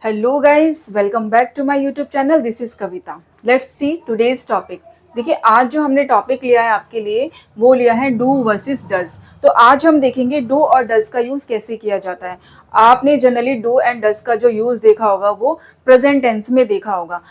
Hello guys, welcome back to my YouTube channel. This is Kavita. Let's see today's topic. देखिए, आज जो हमने topic लिया है आपके लिए वो लिया है डू वर्सेस डज। तो आज हम देखेंगे डू और डज का यूज कैसे किया जाता है। आपने जनरली डू एंड डज का जो यूज देखा होगा वो प्रेजेंट टेंस में देखा होगा।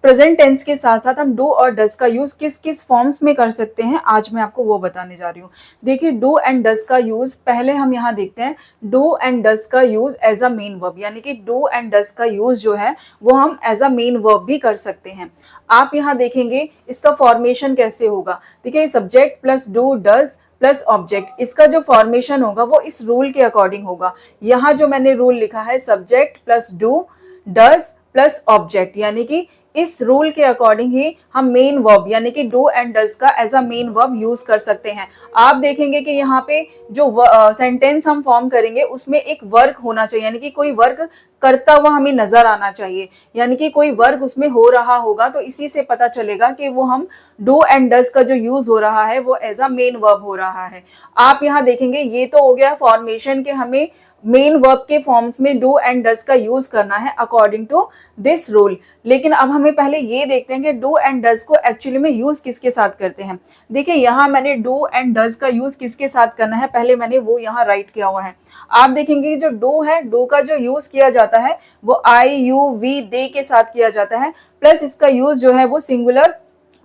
प्रेजेंट टेंस के साथ साथ हम डू और डज का यूज किस किस फॉर्म्स में कर सकते हैं, आज मैं आपको वो बताने जा रही हूँ। देखिए, डू एंड डज का यूज पहले हम यहाँ देखते हैं। डू एंड डज का use as a main verb, यानी कि डू एंड डज का यूज जो है वो हम एज अ मेन वर्ब भी कर सकते हैं। आप यहाँ देखेंगे इसका फॉर्मेशन कैसे होगा। देखिए, subject plus do does plus object, इसका जो फॉर्मेशन होगा वो इस रूल के अकॉर्डिंग होगा। यहाँ जो मैंने रूल लिखा है subject plus do does plus object, यानी कि इस रूल के अकॉर्डिंग ही हम मेन वर्ब यानी कि डू एंड डज का as a main verb use कर सकते हैं। आप देखेंगे कि यहाँ पे जो सेंटेंस हम फॉर्म करेंगे उसमें एक वर्क होना चाहिए, यानी कि कोई वर्क करता हुआ हमें नजर आना चाहिए, यानी कि कोई वर्क उसमें हो रहा होगा। तो इसी से पता चलेगा कि वो हम डू एंड डज का जो यूज हो रहा है वो एज अ मेन वर्ब हो रहा है। आप यहाँ देखेंगे ये तो हो गया फॉर्मेशन के हमें मेन वर्ब के फॉर्म्स में डू एंड डज का यूज करना है अकॉर्डिंग टू दिस रूल। लेकिन अब हमें पहले ये देखते हैं कि डू एंड डज को एक्चुअली में यूज किसके साथ करते हैं। देखिए, यहाँ मैंने डू एंड डज का यूज किसके साथ करना है पहले मैंने वो यहाँ राइट किया हुआ है। आप देखेंगे जो डू है, डू का जो यूज किया जाता है वो आई यू वी दे के साथ किया जाता है, प्लस इसका यूज जो है वो सिंगुलर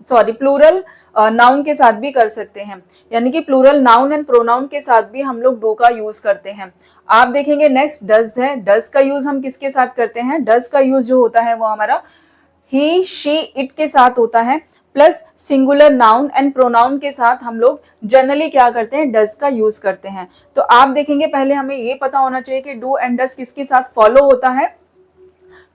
प्लूरल नाउन के साथ भी कर सकते हैं, यानी कि प्लूरल नाउन एंड प्रोनाउन के साथ भी हम लोग डू का यूज करते हैं। आप देखेंगे नेक्स्ट डज है। डज का यूज हम किसके साथ करते हैं? डज का यूज जो होता है वो हमारा ही शी इट के साथ होता है, plus singular noun and pronoun के साथ हम लोग जनरली क्या करते हैं? डज का यूज करते हैं। तो आप देखेंगे पहले हमें ये पता होना चाहिए कि डू एंड डज किसके साथ फॉलो होता है।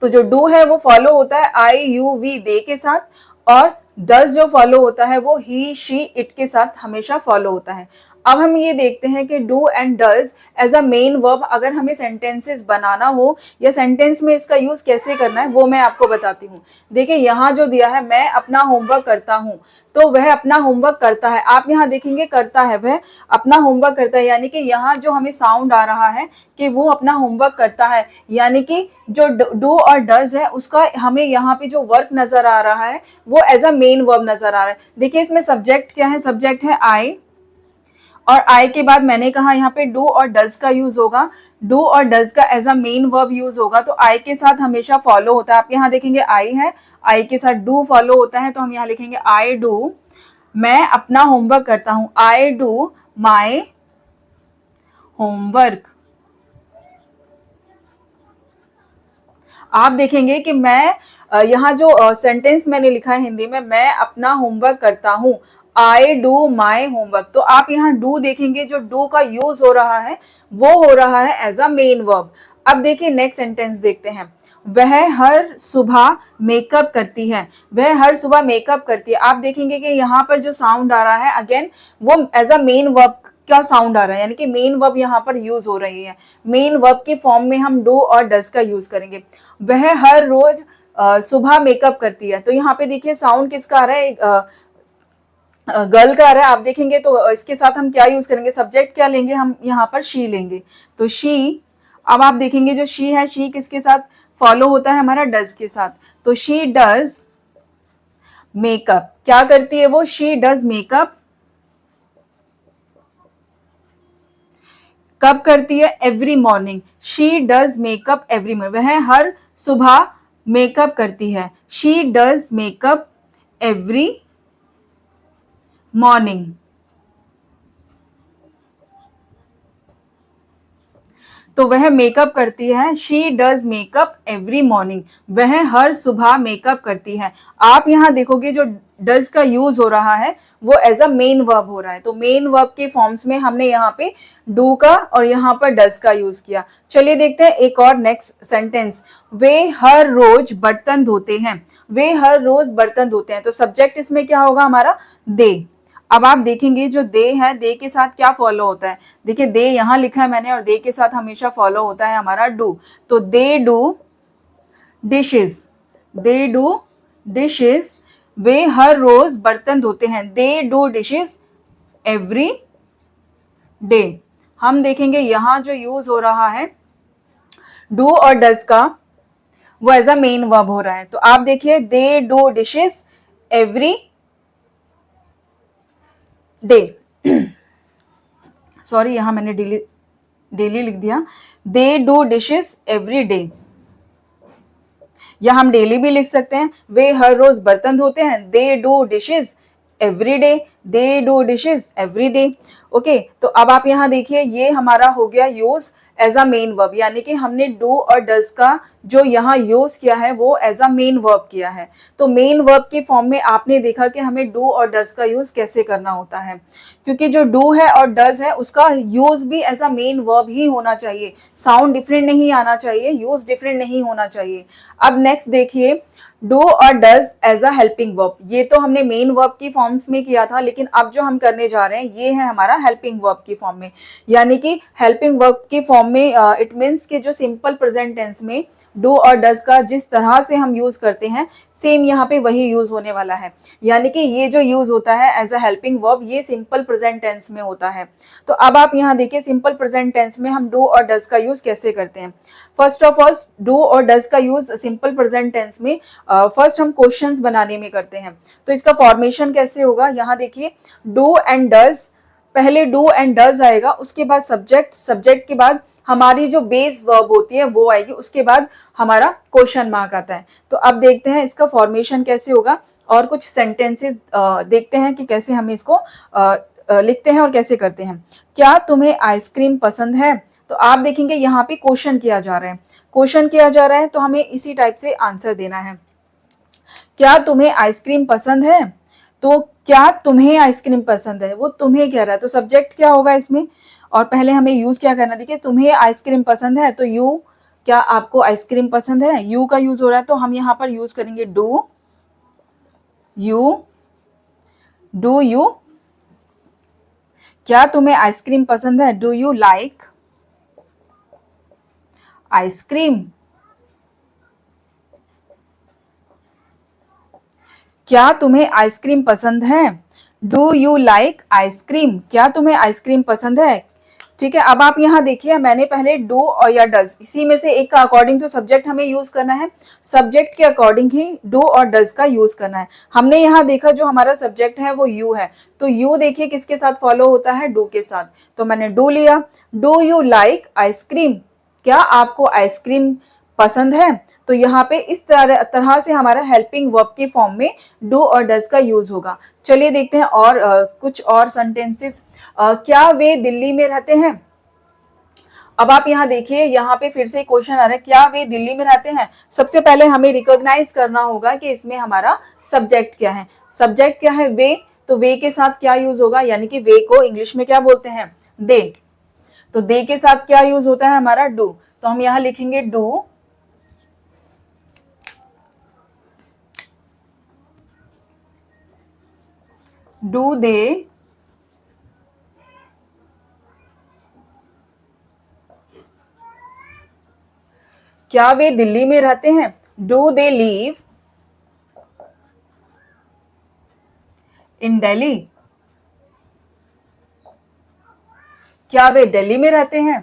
तो जो डू है वो फॉलो होता है आई यू वी दे के साथ, और डज जो फॉलो होता है वो ही शी इट के साथ हमेशा फॉलो होता है। अब हम ये देखते हैं कि do and does as a main verb अगर हमें सेंटेंसेस बनाना हो या सेंटेंस में इसका यूज कैसे करना है वो मैं आपको बताती हूँ। देखिए, यहाँ जो दिया है मैं अपना होमवर्क करता हूँ, तो वह अपना होमवर्क करता है। आप यहाँ देखेंगे करता है, वह अपना होमवर्क करता है, यानी कि यहाँ जो हमें साउंड आ रहा है कि वो अपना होमवर्क करता है, यानी कि जो डू और डज है उसका हमें यहाँ पे जो वर्क नजर आ रहा है वो एज अ मेन वर्ब नजर आ रहा है। देखिए, इसमें सब्जेक्ट क्या है? सब्जेक्ट है आई, और आई के बाद मैंने कहा यहाँ पे डू और डज का यूज होगा। डू और डज का as a main verb use होगा, तो आई के साथ हमेशा फॉलो होता है। आप यहाँ देखेंगे आई है, आई के साथ डू फॉलो होता है, तो हम यहाँ लिखेंगे आई डू, मैं अपना होमवर्क करता हूँ, आई डू माई होमवर्क। आप देखेंगे कि मैं यहाँ जो सेंटेंस मैंने लिखा है हिंदी में, मैं अपना होमवर्क करता हूँ, आई डू माई होमवर्क। तो आप यहाँ डू देखेंगे, जो डू का यूज हो रहा है वो हो रहा है एज अ मेन वर्ब। अब देखिए नेक्स्ट सेंटेंस देखते हैं। वह हर सुबह मेकअप करती है, वह हर सुबह मेकअप करती है। आप देखेंगे कि यहाँ पर जो साउंड आ रहा है अगेन वो एज अ मेन वर्ब का साउंड आ रहा है, यानी कि मेन वर्ब यहाँ पर यूज हो रही है। मेन वर्ब के फॉर्म में हम डू और डज का यूज करेंगे। वह हर रोज सुबह मेकअप करती है, तो यहाँ पे देखिए साउंड किसका आ रहा है? गर्ल का आ रहा है। आप देखेंगे तो इसके साथ हम क्या यूज करेंगे? सब्जेक्ट क्या लेंगे? हम यहाँ पर शी लेंगे, तो शी। अब आप देखेंगे जो शी है, शी किसके साथ फॉलो होता है? हमारा डज के साथ। तो शी डज मेकअप, क्या करती है वो? She does makeup. कब करती है? Every morning, she does makeup every morning, वह हर सुबह मेकअप करती है, she does makeup every morning. तो वह मेकअप करती है, she does makeup every morning, वह हर सुबह मेकअप करती है। आप यहाँ देखोगे जो डज का यूज हो रहा है वो एज अ मेन वर्ब हो रहा है, तो मेन वर्ब के फॉर्म्स में हमने यहाँ पे डू का और यहाँ पर डज का यूज किया। चलिए देखते हैं एक और नेक्स्ट सेंटेंस। वे हर रोज बर्तन धोते हैं, वे हर रोज बर्तन धोते हैं, तो सब्जेक्ट इसमें क्या होगा? हमारा दे। अब आप देखेंगे जो दे है, दे के साथ क्या फॉलो होता है? देखिए, दे यहाँ लिखा है मैंने, और दे के साथ हमेशा फॉलो होता है हमारा डू। तो they do dishes, they do dishes, वे हर रोज बर्तन धोते हैं, they do dishes every day. हम देखेंगे यहाँ जो यूज हो रहा है डू और डज का, वो एज अ मेन वर्ब हो रहा है। तो आप देखिए they do dishes every day, sorry यहां मैंने डेली डेली लिख दिया, they do dishes every day, या हम डेली भी लिख सकते हैं, वे हर रोज बर्तन धोते हैं, they do dishes every day, they do dishes every day. Okay, तो अब आप यहाँ देखिए ये हमारा हो गया use as a main verb, यानी कि हमने डू और डज का जो यहाँ यूज किया है वो एज अ मेन वर्ब किया है। तो मेन वर्ब के फॉर्म में आपने देखा कि हमें डू और डज का यूज कैसे करना होता है, क्योंकि जो डू है और डज है उसका यूज भी एज अ मेन वर्ब ही होना चाहिए, साउंड डिफरेंट नहीं आना चाहिए, यूज डिफरेंट नहीं होना चाहिए। अब नेक्स्ट देखिए डू और does as a helping verb, ये तो हमने मेन वर्ब की फॉर्म्स में किया था, लेकिन अब जो हम करने जा रहे हैं ये है हमारा हेल्पिंग वर्ब की फॉर्म में। यानी कि हेल्पिंग वर्ब की फॉर्म में इट मीन्स कि जो सिंपल प्रेजेंट टेंस में डू और डज का जिस तरह से हम यूज करते हैं सेम यहाँ पे वही यूज होने वाला है। यानी कि ये जो यूज होता है एज अ हेल्पिंग वर्ब ये सिंपल प्रेजेंट टेंस में होता है। तो अब आप यहाँ देखिए सिंपल प्रेजेंट टेंस में हम डू और डज का यूज कैसे करते हैं। फर्स्ट ऑफ ऑल डू और डज का यूज सिंपल प्रेजेंट टेंस में फर्स्ट हम क्वेश्चंस बनाने में करते हैं। तो इसका फॉर्मेशन कैसे होगा, यहाँ देखिए डू एंड डज, पहले डू एंड डज आएगा, उसके बाद सब्जेक्ट, सब्जेक्ट के बाद हमारी जो बेस वर्ब होती है वो आएगी, उसके बाद हमारा क्वेश्चन मार्क आता है। तो अब देखते हैं इसका फॉर्मेशन कैसे होगा और कुछ सेंटेंसेस देखते हैं कि कैसे हम इसको लिखते हैं और कैसे करते हैं। क्या तुम्हें आइसक्रीम पसंद है, तो आप देखेंगे यहाँ पे क्वेश्चन किया जा रहा है, क्वेश्चन किया जा रहा है तो हमें इसी टाइप से आंसर देना है। क्या तुम्हें आइसक्रीम पसंद है, तो क्या तुम्हें आइसक्रीम पसंद है, वो तुम्हें कह रहा है तो सब्जेक्ट क्या होगा इसमें, और पहले हमें यूज क्या करना, देखिए तुम्हें आइसक्रीम पसंद है तो यू, क्या आपको आइसक्रीम पसंद है, यू का यूज हो रहा है तो हम यहाँ पर यूज करेंगे डू यू, डू यू। क्या तुम्हें आइसक्रीम पसंद है, डू यू लाइक आइसक्रीम। क्या तुम्हें आइसक्रीम पसंद है, डू यू लाइक आइसक्रीम, क्या तुम्हें आइसक्रीम पसंद है। ठीक है, अब आप यहाँ देखिए मैंने पहले डू और या डज इसी में से एक का अकॉर्डिंग टू सब्जेक्ट हमें यूज करना है, सब्जेक्ट के अकॉर्डिंग ही डू और डज का यूज करना है। हमने यहाँ देखा जो हमारा सब्जेक्ट है वो यू है, तो यू देखिए किसके साथ फॉलो होता है, डू के साथ, तो मैंने डू लिया। डू यू लाइक आइसक्रीम, क्या आपको आइसक्रीम पसंद है, तो यहाँ पे इस तरह से हमारा हेल्पिंग वर्ब के फॉर्म में डू और डज का यूज होगा। चलिए देखते हैं और कुछ और सेंटेंसेस। क्या वे दिल्ली में रहते हैं, अब आप यहाँ देखिए यहाँ पे फिर से क्वेश्चन आ रहा है, क्या वे दिल्ली में रहते हैं। सबसे पहले हमें रिकॉग्नाइज करना होगा कि इसमें हमारा सब्जेक्ट क्या है, सब्जेक्ट क्या है वे, तो वे के साथ क्या यूज होगा, यानी कि वे को इंग्लिश में क्या बोलते हैं, दे, तो दे के साथ क्या यूज होता है हमारा डू, तो हम यहाँ लिखेंगे डू, डू दे क्या वे दिल्ली में रहते हैं, do they live in Delhi, क्या वे दिल्ली में रहते हैं,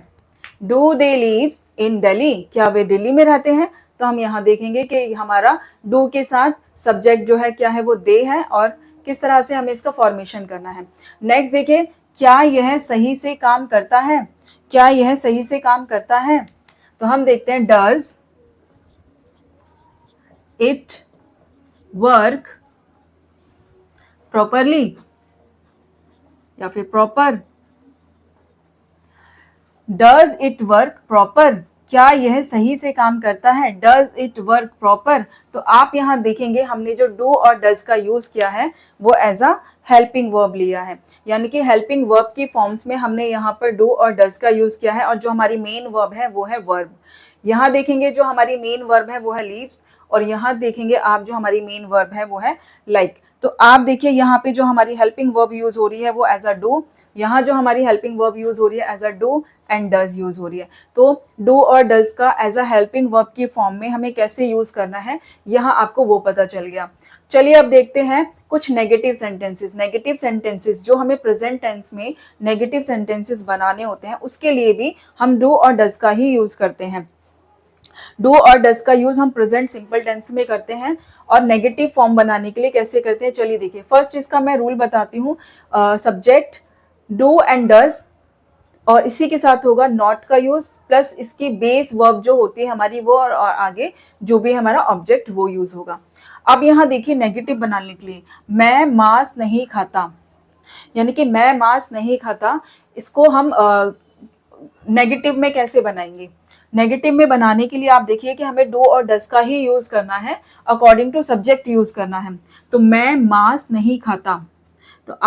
do they live in Delhi, क्या वे दिल्ली में रहते हैं। तो हम यहाँ देखेंगे कि हमारा डू के साथ सब्जेक्ट जो है क्या है वो दे है, और किस तरह से हमें इसका फॉर्मेशन करना है। नेक्स्ट देखिए, क्या यह सही से काम करता है, क्या यह सही से काम करता है, तो हम देखते हैं डज इट वर्क प्रॉपरली, या फिर proper, does it work proper, क्या यह सही से काम करता है, डज इट वर्क प्रॉपर। तो आप यहाँ देखेंगे हमने जो डू और डज का यूज किया है वो एज अ हेल्पिंग वर्ब लिया है, यानी कि हेल्पिंग वर्ब की फॉर्म्स में हमने यहाँ पर डू और डज का यूज किया है, और जो हमारी मेन वर्ब है वो है वर्ब। यहाँ देखेंगे जो हमारी मेन वर्ब है वो है लीव्स, और यहाँ देखेंगे आप जो हमारी मेन वर्ब है वो है लाइक। तो आप देखिए यहाँ पे जो हमारी हेल्पिंग वर्ब यूज हो रही है वो एज अ डू, यहाँ जो हमारी हेल्पिंग वर्ब यूज हो रही है as a do and does use हो रही है। तो डू और डज का एज अ हेल्पिंग वर्ब की फॉर्म में हमें कैसे यूज करना है यहाँ आपको वो पता चल गया। चलिए अब देखते हैं कुछ नेगेटिव सेंटेंसेस। नेगेटिव सेंटेंसेस जो हमें प्रेजेंट टेंस में नेगेटिव सेंटेंसेस बनाने होते हैं उसके लिए भी हम डू और डज का ही यूज करते हैं। डू और डज का यूज हम प्रेजेंट सिंपल टेंस में करते हैं और नेगेटिव फॉर्म बनाने के लिए कैसे करते हैं, चलिए देखिए। फर्स्ट इसका मैं रूल बताती हूँ। सब्जेक्ट डू एंड डज और इसी के साथ होगा नॉट का यूज प्लस इसकी बेस वर्ब जो होती है हमारी वो, और आगे जो भी हमारा ऑब्जेक्ट वो यूज होगा। अब यहाँ देखिए नेगेटिव बनाने के लिए, मैं मांस नहीं खाता, यानी कि मैं मांस नहीं खाता, इसको हम नेगेटिव में कैसे बनाएंगे। नेगेटिव में बनाने के लिए आप देखिए कि हमें डू और डज का ही यूज करना है, अकॉर्डिंग टू सब्जेक्ट यूज करना है। तो मैं मांस नहीं खाता, तो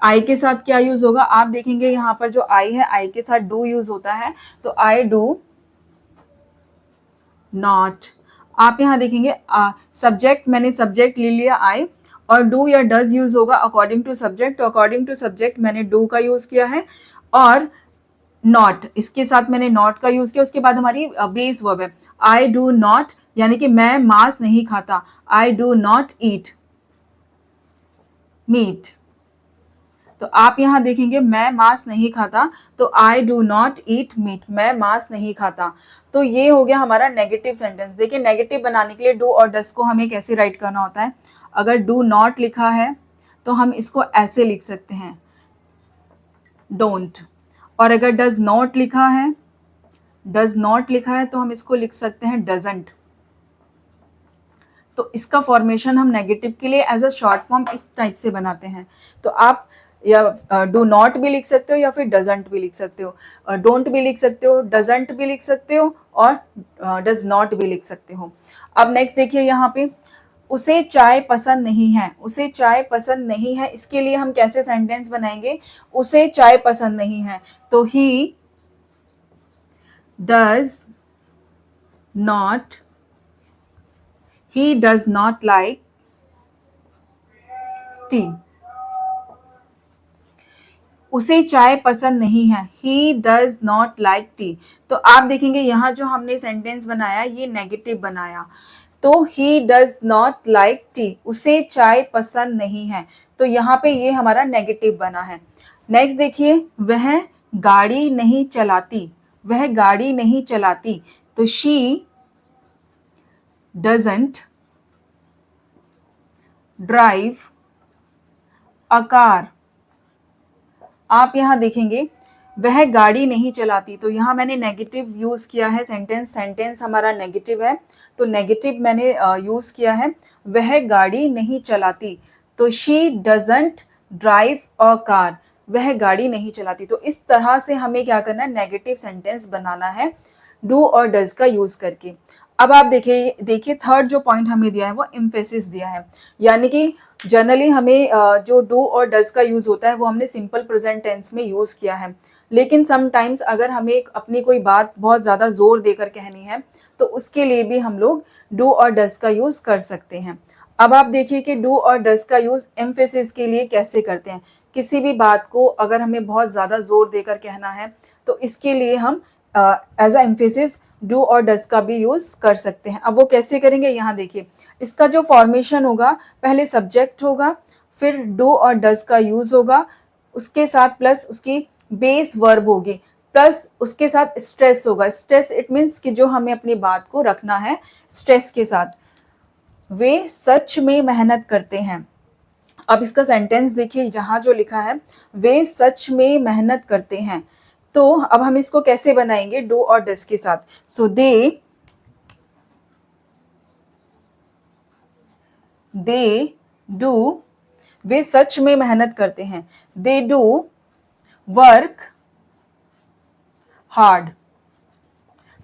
आई के साथ क्या यूज होगा, आप देखेंगे यहाँ पर जो आई है, आई के साथ डू यूज होता है, तो आई डू नॉट। आप यहाँ देखेंगे सब्जेक्ट, मैंने सब्जेक्ट ले लिया आई, और डू या डज यूज होगा अकॉर्डिंग टू सब्जेक्ट, तो अकॉर्डिंग टू सब्जेक्ट मैंने डू का यूज किया है, और नॉट इसके साथ मैंने नॉट का यूज किया। उसके बाद हमारी बेस वर्ब है आई डू नॉट, यानी कि मैं मांस नहीं खाता, I do not eat meat. तो आप यहाँ देखेंगे मैं मांस नहीं खाता, तो I do not eat meat, मैं मांस नहीं खाता। तो ये हो गया हमारा नेगेटिव सेंटेंस। देखिए नेगेटिव बनाने के लिए डू और डज को हमें कैसे राइट करना होता है। अगर डू नॉट लिखा है तो हम इसको ऐसे लिख सकते हैं, डोंट। और अगर डज नॉट लिखा है, तो हम इसको लिख सकते हैं डजंट। तो इसका फॉर्मेशन हम नेगेटिव के लिए एज अ शॉर्ट फॉर्म इस टाइप से बनाते हैं। तो आप या डू नॉट भी लिख सकते हो या फिर डजंट भी लिख सकते हो, डोंट भी लिख सकते हो, डजंट भी लिख सकते हो, और डज नॉट भी लिख सकते हो। अब नेक्स्ट देखिए यहाँ पे, उसे चाय पसंद नहीं है, उसे चाय पसंद नहीं है, इसके लिए हम कैसे सेंटेंस बनाएंगे। उसे चाय पसंद नहीं है, तो he does not like T. उसे चाय पसंद नहीं है, he does not like T. तो आप देखेंगे यहाँ जो हमने सेंटेंस बनाया ये नेगेटिव बनाया, तो he does not like T, उसे चाय पसंद नहीं है, तो यहाँ पे ये हमारा नेगेटिव बना है। नेक्स्ट देखिए, वह गाड़ी नहीं चलाती, वह गाड़ी नहीं चलाती, तो she doesn't drive a car. आप यहाँ देखेंगे वह गाड़ी नहीं चलाती, तो यहाँ मैंने नेगेटिव यूज किया है, सेंटेंस हमारा नेगेटिव है, तो नेगेटिव मैंने यूज किया है, वह गाड़ी नहीं चलाती, तो she doesn't drive a car, वह गाड़ी नहीं चलाती। तो इस तरह से हमें क्या करना है, नेगेटिव सेंटेंस बनाना है डू और डज का यूज करके। अब आप देखिए थर्ड जो पॉइंट हमें दिया है वो एम्फेसिस दिया है, यानी कि जनरली हमें जो डू और डज का यूज होता है वो हमने सिंपल प्रेजेंट टेंस में यूज किया है, लेकिन समटाइम्स अगर हमें अपनी कोई बात बहुत ज़्यादा जोर देकर कहनी है तो उसके लिए भी हम लोग डू और डज का यूज कर सकते हैं। अब आप देखिए कि डू और डज का यूज एम्फेसिस के लिए कैसे करते हैं। किसी भी बात को अगर हमें बहुत ज़्यादा जोर देकर कहना है तो इसके लिए हम एज अ एम्फेसिस डू और डज का भी यूज कर सकते हैं। अब वो कैसे करेंगे, यहाँ देखिए इसका जो फॉर्मेशन होगा, पहले सब्जेक्ट होगा, फिर डू और डज का यूज होगा, उसके साथ प्लस उसकी बेस वर्ब होगी, प्लस उसके साथ स्ट्रेस होगा। स्ट्रेस इट मीन्स कि जो हमें अपनी बात को रखना है स्ट्रेस के साथ। वे सच में मेहनत करते हैं। अब इसका सेंटेंस देखिए, जहां जो लिखा है वे सच में मेहनत करते हैं, तो अब हम इसको कैसे बनाएंगे डू और डज के साथ। सो दे डू, वे सच में मेहनत करते हैं, दे डू वर्क हार्ड।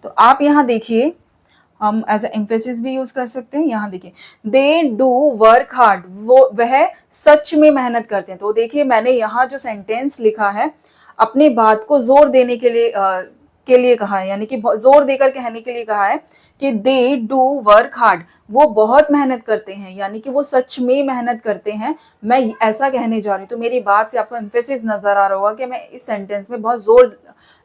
तो आप यहां देखिए हम एज एम्फेसिस भी यूज कर सकते हैं। यहाँ देखिए दे डू वर्क हार्ड, वो वह सच में मेहनत करते हैं। तो देखिए मैंने यहाँ जो सेंटेंस लिखा है अपनी बात को जोर देने के लिए कहा है, यानी कि जोर देकर कहने के लिए कहा है कि दे डू वर्क हार्ड, वो बहुत मेहनत करते हैं, यानी कि वो सच में मेहनत करते हैं। मैं ऐसा कहने जा रही हूँ, तो मेरी बात से आपको एम्फेसिस नजर आ रहा होगा कि मैं इस सेंटेंस में बहुत जोर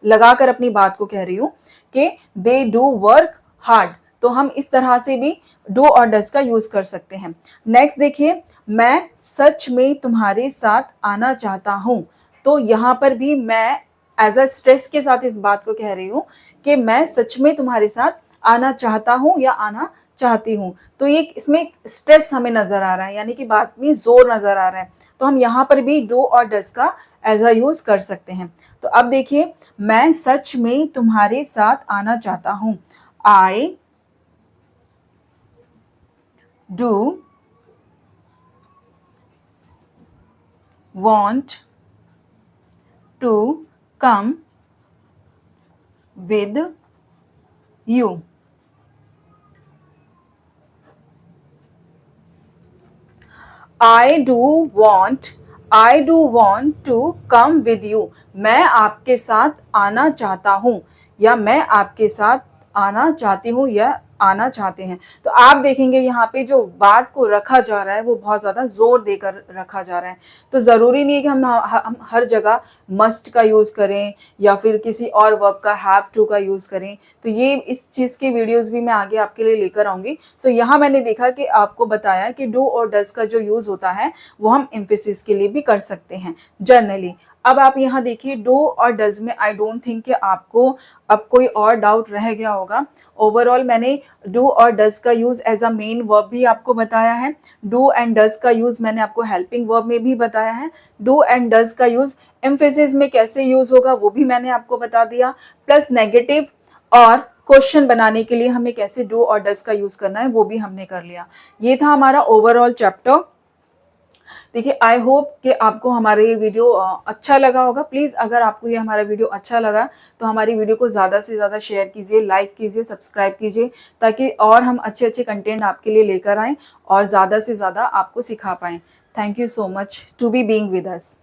लगाकर अपनी बात को कह रही हूँ कि दे डू वर्क हार्ड। तो हम इस तरह से भी डू और डज का यूज कर सकते हैं। नेक्स्ट देखिए, मैं सच में तुम्हारे साथ आना चाहता हूं, तो यहां पर भी मैं एज अ स्ट्रेस के साथ इस बात को कह रही हूँ कि मैं सच में तुम्हारे साथ आना चाहता हूँ या आना चाहती हूँ। तो ये इसमें स्ट्रेस हमें नजर आ रहा है, यानी कि बात में जोर नजर आ रहा है। तो हम यहाँ पर भी डू और डज का एज अ यूज कर सकते हैं। तो अब देखिए, मैं सच में तुम्हारे साथ आना चाहता हूँ। I do want to come with you. I do want to come with you. मैं आपके साथ आना चाहता हूँ, या मैं आपके साथ आना चाहती हूँ, या आना चाहते हैं। तो आप देखेंगे यहाँ पे जो बात को रखा जा रहा है वो बहुत ज़्यादा जोर देकर रखा जा रहा है। तो ज़रूरी नहीं है कि हम हर जगह मस्ट का यूज़ करें या फिर किसी और वर्ब का हैव टू का यूज़ करें। तो ये इस चीज़ की वीडियोज़ भी मैं आगे आपके लिए लेकर आऊँगी। तो यहाँ मैंने देखा कि आपको बताया कि डू और डज का जो यूज़ होता है वो हम एम्फेसिस के लिए भी कर सकते हैं जनरली। अब आप यहाँ देखिए, डू और डज में आई डोंट थिंक कि आपको अब कोई और डाउट रह गया होगा। ओवरऑल मैंने डू और डज का use as a main verb भी आपको बताया है। डू एंड डज का यूज मैंने आपको हेल्पिंग वर्ब में भी बताया है। डू एंड डज का यूज एम्फेसिस में कैसे यूज होगा वो भी मैंने आपको बता दिया। प्लस नेगेटिव और क्वेश्चन बनाने के लिए हमें कैसे डू और डज का यूज करना है वो भी हमने कर लिया। ये था हमारा ओवरऑल चैप्टर। देखिए, आई होप कि आपको हमारा ये वीडियो अच्छा लगा होगा। प्लीज़ अगर आपको ये हमारा वीडियो अच्छा लगा तो हमारी वीडियो को ज़्यादा से ज़्यादा शेयर कीजिए, लाइक कीजिए, सब्सक्राइब कीजिए, ताकि और हम अच्छे अच्छे कंटेंट आपके लिए लेकर आएँ और ज़्यादा से ज़्यादा आपको सिखा पाएँ। Thank you so much to be being with us.